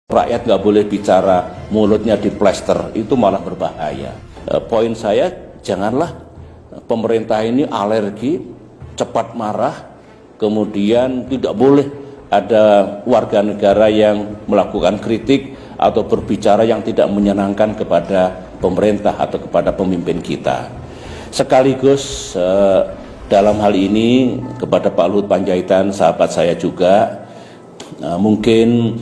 Rakyat nggak boleh bicara, mulutnya diplester, itu malah berbahaya. Poin saya, janganlah pemerintah ini alergi, cepat marah, kemudian tidak boleh ada warga negara yang melakukan kritik atau berbicara yang tidak menyenangkan kepada pemerintah atau kepada pemimpin kita. Sekaligus dalam hal ini kepada Pak Luhut Panjaitan, sahabat saya juga, mungkin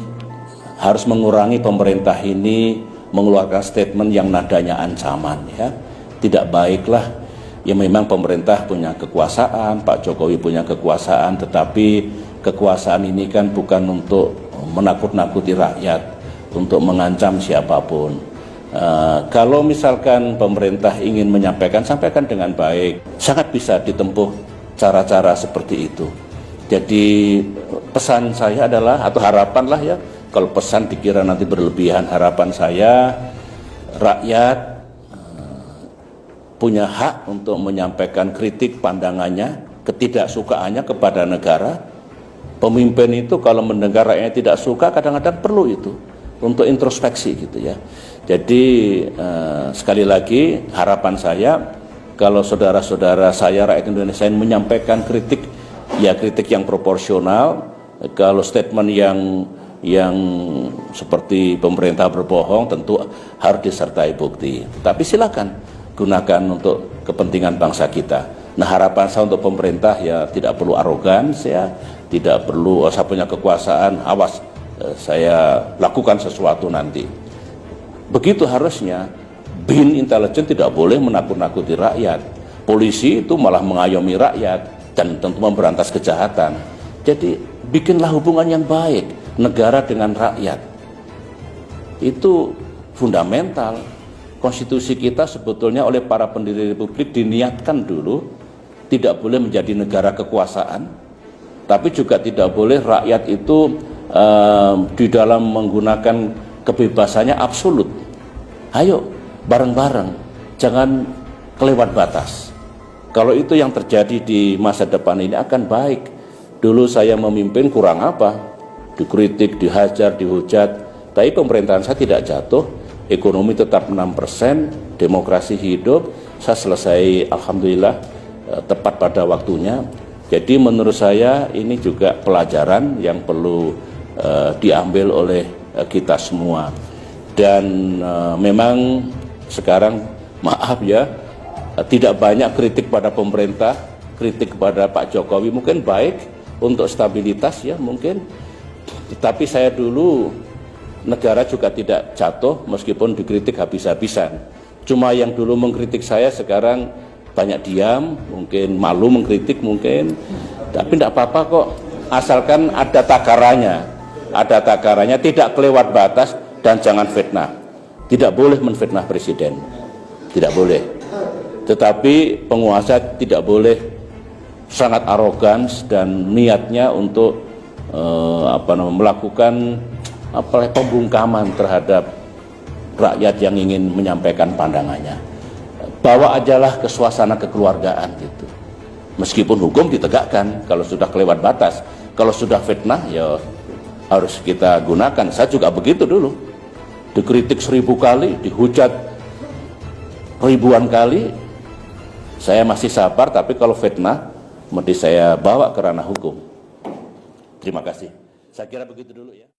harus mengurangi pemerintah ini mengeluarkan statement yang nadanya ancaman, ya. Tidak baiklah. Ya memang pemerintah punya kekuasaan, Pak Jokowi punya kekuasaan, tetapi kekuasaan ini kan bukan untuk menakut-nakuti rakyat, untuk mengancam siapapun. Kalau misalkan pemerintah ingin menyampaikan, sampaikan dengan baik. Sangat bisa ditempuh cara-cara seperti itu. Jadi pesan saya adalah, atau harapan lah ya, kalau pesan dikira nanti berlebihan, harapan saya rakyat punya hak untuk menyampaikan kritik pandangannya, ketidaksukaannya kepada negara. Pemimpin itu kalau mendengar rakyatnya tidak suka, kadang-kadang perlu itu untuk introspeksi gitu ya. Jadi sekali lagi harapan saya, kalau saudara-saudara saya rakyat Indonesia yang menyampaikan kritik, ya kritik yang proporsional. Kalau statement yang seperti pemerintah berbohong tentu harus disertai bukti. Tapi silakan gunakan untuk kepentingan bangsa kita. Nah, harapan saya untuk pemerintah ya tidak perlu arogan, ya tidak perlu saya punya kekuasaan, awas saya lakukan sesuatu nanti. Begitu harusnya. BIN intelijen tidak boleh menakut-nakuti rakyat. Polisi itu malah mengayomi rakyat dan tentu memberantas kejahatan. Jadi bikinlah hubungan yang baik negara dengan rakyat. Itu fundamental. Konstitusi kita sebetulnya oleh para pendiri republik diniatkan dulu tidak boleh menjadi negara kekuasaan, tapi juga tidak boleh rakyat itu di dalam menggunakan kebebasannya absolut. Ayo bareng-bareng, jangan kelewat batas. Kalau itu yang terjadi di masa depan ini akan baik. Dulu saya memimpin kurang apa? Dikritik, dihajar, dihujat, tapi pemerintahan saya tidak jatuh, ekonomi tetap 6%, demokrasi hidup, saya selesai alhamdulillah tepat pada waktunya. Jadi menurut saya ini juga pelajaran yang perlu diambil oleh kita semua. Dan memang sekarang maaf ya, tidak banyak kritik pada pemerintah, kritik kepada Pak Jokowi mungkin baik untuk stabilitas ya mungkin. Tetapi saya dulu negara juga tidak jatuh meskipun dikritik habis-habisan. Cuma yang dulu mengkritik saya sekarang banyak diam, mungkin malu mengkritik mungkin. Tapi tidak apa-apa kok, asalkan ada takarannya. Ada takarannya, tidak kelewat batas dan jangan fitnah. Tidak boleh menfitnah presiden. Tidak boleh. Tetapi penguasa tidak boleh sangat arogan dan niatnya untuk melakukan pembungkaman terhadap rakyat yang ingin menyampaikan pandangannya. Bawa ajalah ke suasana kekeluargaan gitu. Meskipun hukum ditegakkan kalau sudah kelewat batas. Kalau sudah fitnah ya harus kita gunakan. Saya juga begitu dulu. Dikritik 1000 kali, dihujat ribuan kali. Saya masih sabar, tapi kalau fitnah mesti saya bawa ke ranah hukum. Terima kasih. Saya kira begitu dulu ya.